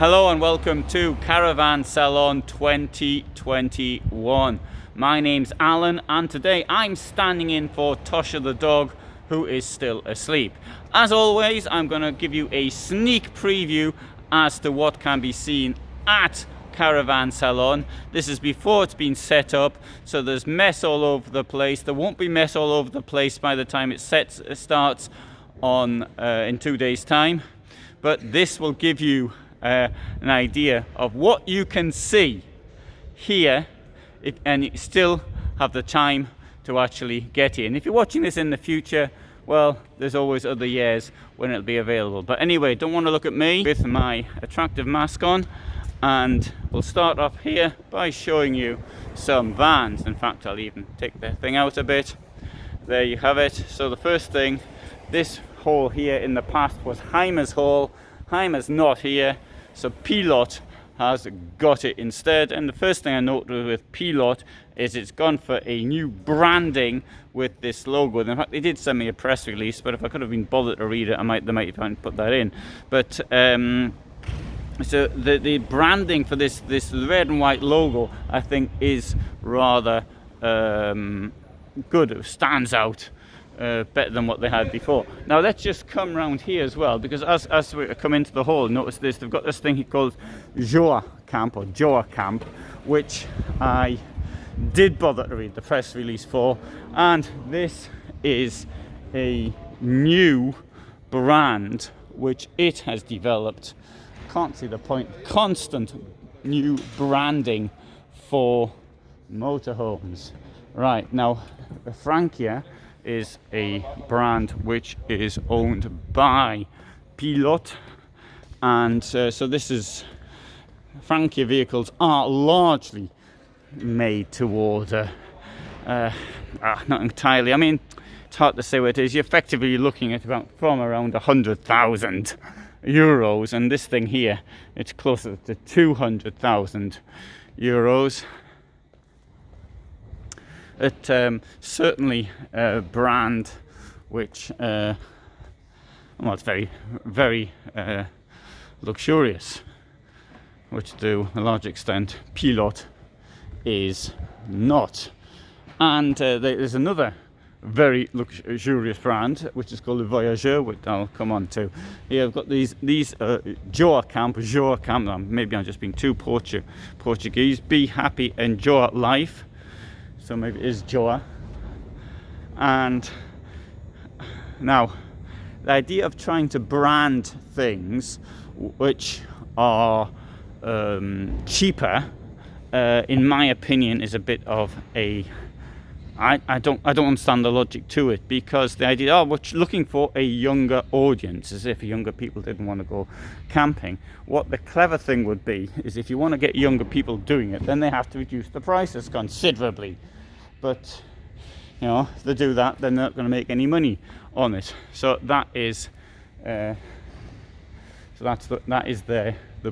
Hello and welcome to Caravan Salon 2021. My name's Alan and today I'm standing in for Tosha the dog, who is still asleep. As always, I'm going to give you a sneak preview as to what can be seen at Caravan Salon. This is before it's been set up, so there's mess all over the place. There won't be mess all over the place by the time it starts on in 2 days' time, but this will give you an idea of what you can see here and you still have the time to actually get in. If you're watching this in the future, well, there's always other years when it'll be available. But anyway, don't want to look at me with my attractive mask on, and we'll start off here by showing you some vans. In fact, I'll even take the thing out a bit. There you have it. So the first thing, this hall here in the past was Heimer's hall. Heimer's not here, so Pilot has got it instead. And the first thing I noted with Pilot is it's gone for a new branding with this logo. In fact, they did send me a press release, but if I could have been bothered to read it, they might even put that in. But so the branding for this red and white logo, I think, is rather good. It stands out better than what they had before. Now let's just come round here as well, because as we come into the hall, notice this, they've got this thing called Joa Camp or Joa Camp, which I did bother to read the press release for, and this is a new brand which it has developed. Can't see the point. Constant new branding for motorhomes. Right, now Francia is a brand which is owned by Pilot, and so this is Francia vehicles are largely made to order. Not entirely. I mean, it's hard to say what it is. You're effectively looking at from around 100,000 euros, and this thing here, it's closer to 200,000 euros. It certainly a brand which well, it's very, very luxurious, which to a large extent Pilot is not. And there's another very luxurious brand which is called Le Voyageur, which I'll come on to. Here I've got these Joa Camp. Maybe I'm just being too Portuguese. Be happy, enjoy life. So maybe it is Joa. And now the idea of trying to brand things which are cheaper, in my opinion, is a bit of a I don't understand the logic to it, because the idea, we're looking for a younger audience, as if younger people didn't want to go camping. What the clever thing would be is, if you want to get younger people doing it, then they have to reduce the prices considerably. But you know, if they do that, then they're not going to make any money on it. So that is the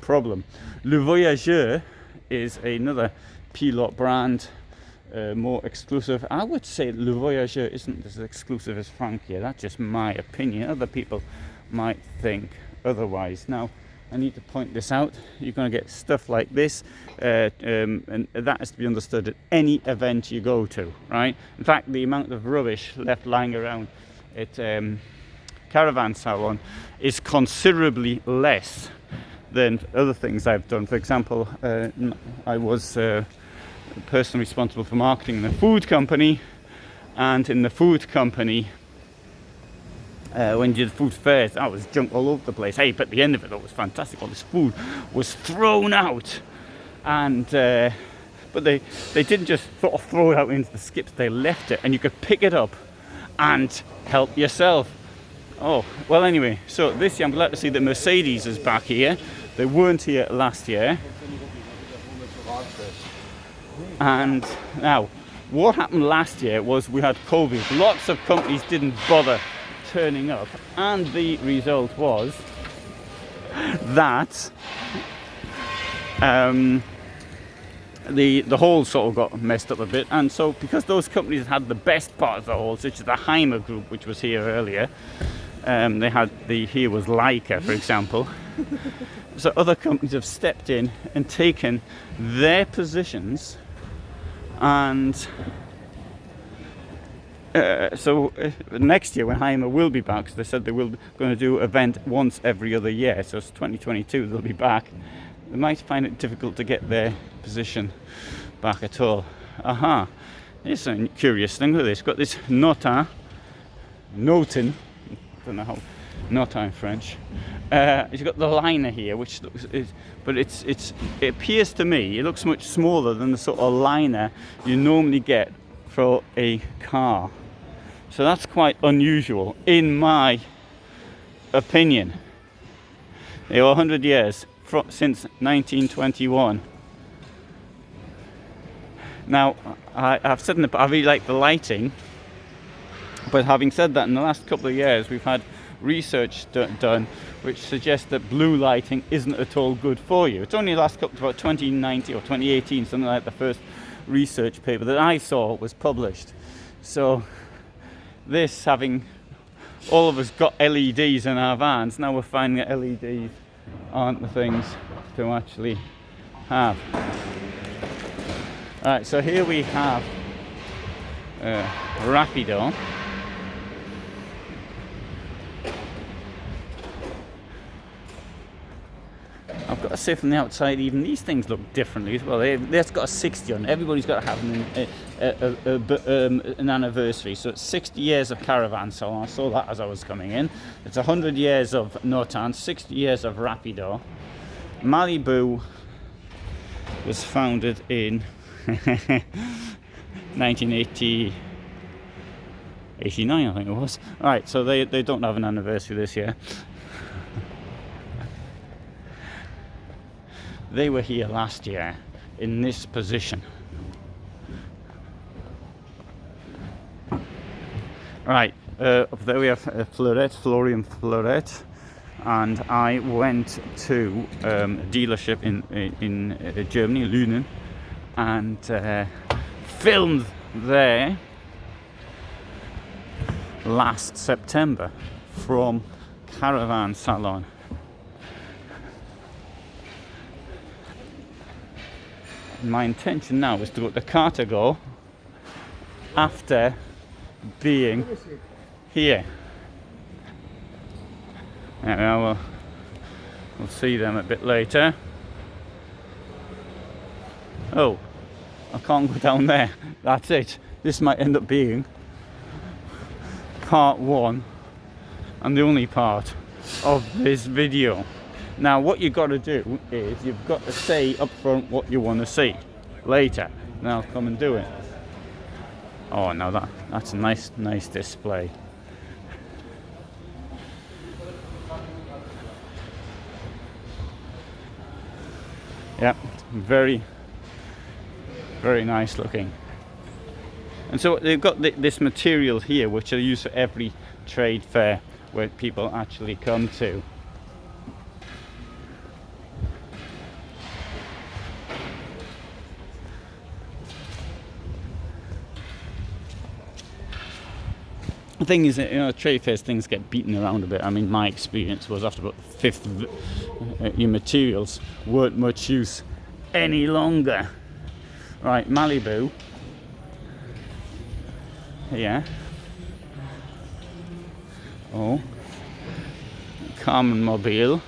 problem. Le Voyageur is another Pilot brand. More exclusive. I would say Le Voyageur isn't as exclusive as Francia. That's just my opinion. Other people might think otherwise. Now, I need to point this out. You're going to get stuff like this, and that is to be understood at any event you go to, right? In fact, the amount of rubbish left lying around at Caravan Salon is considerably less than other things I've done. For example, I was person responsible for marketing in a food company, and in the food company, when you did food fairs, that was junk all over the place. Hey, but at the end of it, it was fantastic. All this food was thrown out, and but they didn't just sort of throw it out into the skips. They left it, and you could pick it up and help yourself. Oh, well, anyway, so this year I'm glad to see that Mercedes is back here. They weren't here last year. And now, what happened last year was we had COVID. Lots of companies didn't bother turning up, and the result was that the hall sort of got messed up a bit. And so, because those companies had the best part of the hall, such as the Heimer group, which was here earlier, they had here was Leica, for example. So other companies have stepped in and taken their positions, and so next year when Heimer will be back, 'cause they said they will going to do an event once every other year, so it's 2022 they'll be back. They might find it difficult to get their position back at all. Aha, here's a curious thing. Look at this. Got this notin, I don't know how notin in French. You've got the liner here, which looks, but it appears to me it looks much smaller than the sort of liner you normally get for a car. So that's quite unusual, in my opinion. They were 100 years since 1921. Now, I've said I really like the lighting, but having said that, in the last couple of years we've had research done which suggests that blue lighting isn't at all good for you. It's only the last couple, about 2019 or 2018, something like the first research paper that I saw was published. So this, having all of us got LEDs in our vans, now we're finding that LEDs aren't the things to actually have. Alright, so here we have Rapido. I've got to say, from the outside, even these things look differently as well. They've got a 60 on. Everybody's got to have an anniversary. So it's 60 years of Caravan Salon. I saw that as I was coming in. It's 100 years of Notan, 60 years of Rapido. Malibu was founded in 1989, I think it was. Alright, so they don't have an anniversary this year. They were here last year in this position. Right, up there we have Florian Fleuret, and I went to a dealership in Germany, Lünen, and filmed there last September from Caravan Salon. My intention now is to go to Cartago after being here. Yeah, we'll see them a bit later. Oh, I can't go down there. That's it. This might end up being part one and the only part of this video. Now, what you've got to do is you've got to say up front what you want to see later. Then I'll come and do it. Oh, now that's a nice display. Yeah, very, very nice looking. And so they've got this material here, which are used for every trade fair where people actually come to. The thing is, trade fairs, things get beaten around a bit. I mean, my experience was after about the fifth, your materials weren't much use any longer. Right, Malibu. Yeah. Oh. Carmen Mobile.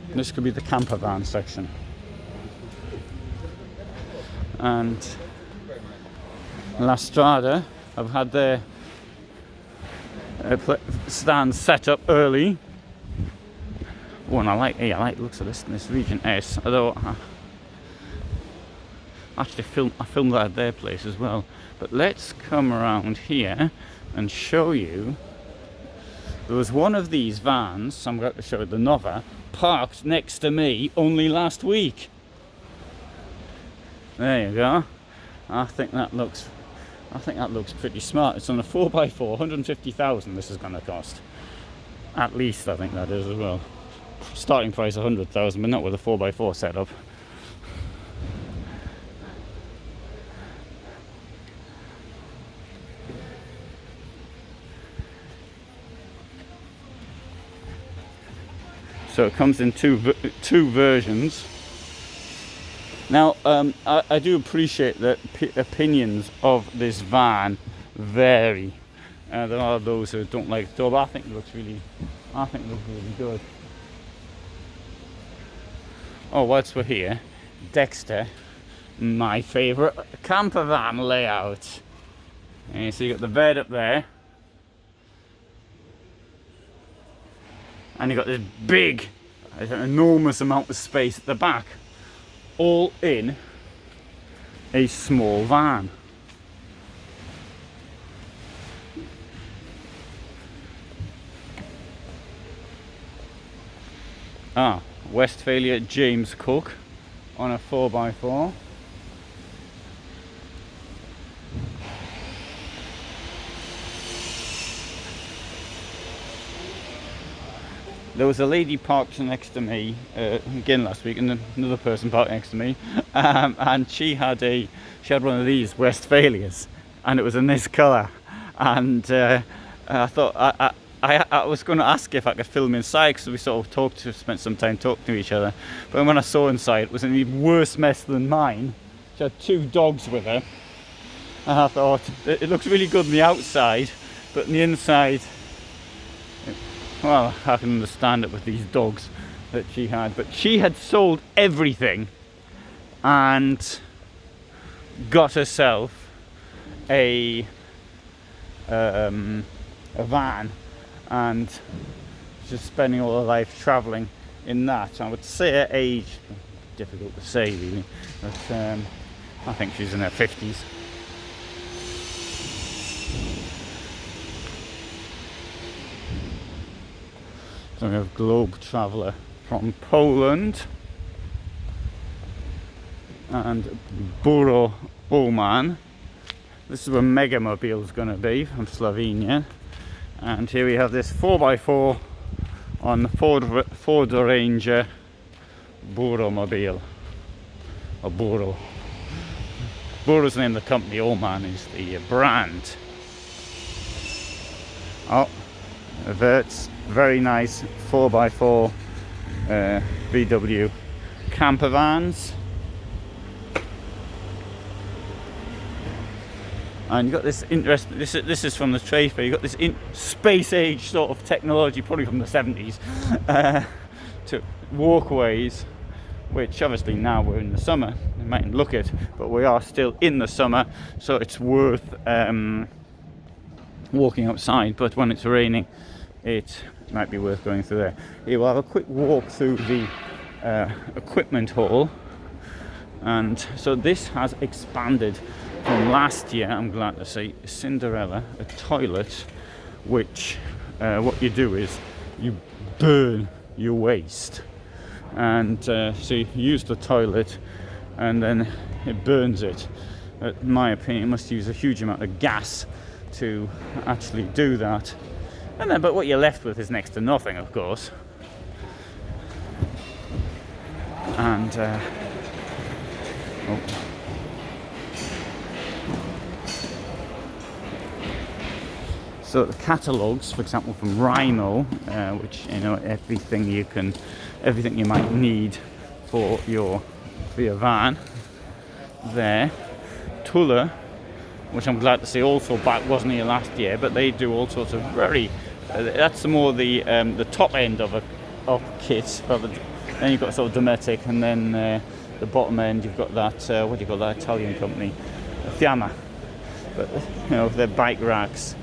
This could be the camper van section. And La Strada have had their stand set up early. Oh, and I like the looks of this Region S. Although actually I filmed that at their place as well. But let's come around here and show you. There was one of these vans, I'm going to show you, the Nova, parked next to me only last week. There you go. I think that looks pretty smart. It's on a 4x4, 150,000 this is going to cost. At least I think that is as well. Starting price 100,000, but not with a 4x4 setup. So it comes in two versions. Now, I do appreciate that opinions of this van vary. There are those who don't like it, but I think it looks really good. Oh, whilst we're here, Dexter, my favourite camper van layout. And so you got the bed up there, and you got this big, enormous amount of space at the back, all in a small van. Westphalia James Cook on a 4x4. There was a lady parked next to me again last week, and another person parked next to me, and she had one of these Westphalias, and it was in this colour. And I thought I was going to ask if I could film inside, because we sort of spent some time talking to each other. But when I saw inside, it was an even worse mess than mine. She had 2 dogs with her, and I thought it looks really good on the outside, but on the inside, well, I can understand it with these dogs that she had. But she had sold everything and got herself a van, and just spending all her life travelling in that. I would say her age, difficult to say really, but I think she's in her 50s. So we have Globe Traveller from Poland, and Buro Oman. This is where Megamobile is going to be, from Slovenia. And here we have this 4x4 on the Ford Ranger Buromobile, or Buro. Buro's the name of the company, Oman is the brand. Oh, Vert's very nice 4x4 VW camper vans. And you've got this interesting, this is from the trade fair, you've got this space age sort of technology, probably from the 70s, to walkways, which obviously now we're in the summer, you mightn't look it, but we are still in the summer, so it's worth walking outside. But when it's raining, it might be worth going through there. Here we'll have a quick walk through the equipment hall. And so this has expanded from last year, I'm glad to say. Cinderella, a toilet, which what you do is you burn your waste, and so you use the toilet and then it burns it. In my opinion, it must use a huge amount of gas to actually do that. And then, but what you're left with is next to nothing, of course. And so the catalogues, for example, from Rhino, which everything you might need for your van. There, Tuller, which I'm glad to see also back, wasn't here last year, but they do all sorts of very. That's more the top end of kit. Then you've got sort of Dometic, and then the bottom end you've got that what do you call that Italian company, Fiamma. But they're bike racks.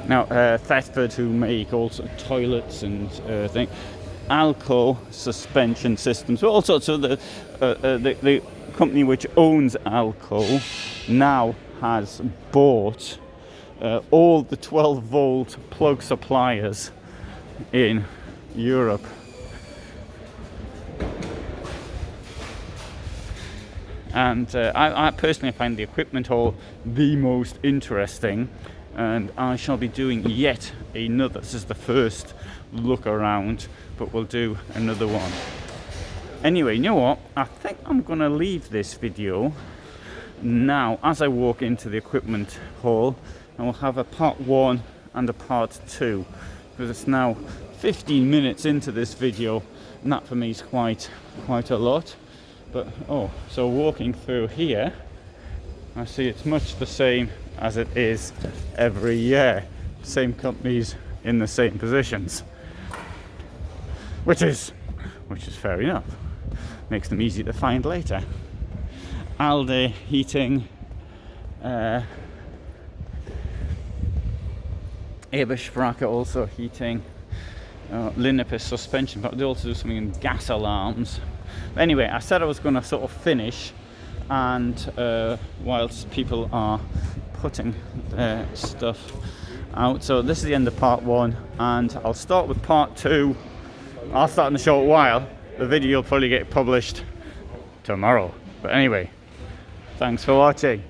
Now, Thetford, who make also toilets and things, Alco suspension systems, all sorts of the company which owns Alco now has bought all the 12-volt plug suppliers in Europe. And I personally find the equipment hall the most interesting, and I shall be doing yet another. This is the first look around, but we'll do another one. Anyway, you know what? I think I'm going to leave this video now as I walk into the equipment hall, and we'll have a part 1 and a part 2, because it's now 15 minutes into this video, and that for me is quite a lot. But so walking through here, I see it's much the same as it is every year. Same companies in the same positions, which is fair enough. Makes them easy to find later. Alde heating, Ebersprache also heating, Linnepes suspension, but they also do something in gas alarms. But anyway, I said I was going to sort of finish, and whilst people are putting stuff out. So this is the end of part 1, and I'll start with part 2. I'll start in a short while. The video will probably get published tomorrow. But anyway, thanks for watching.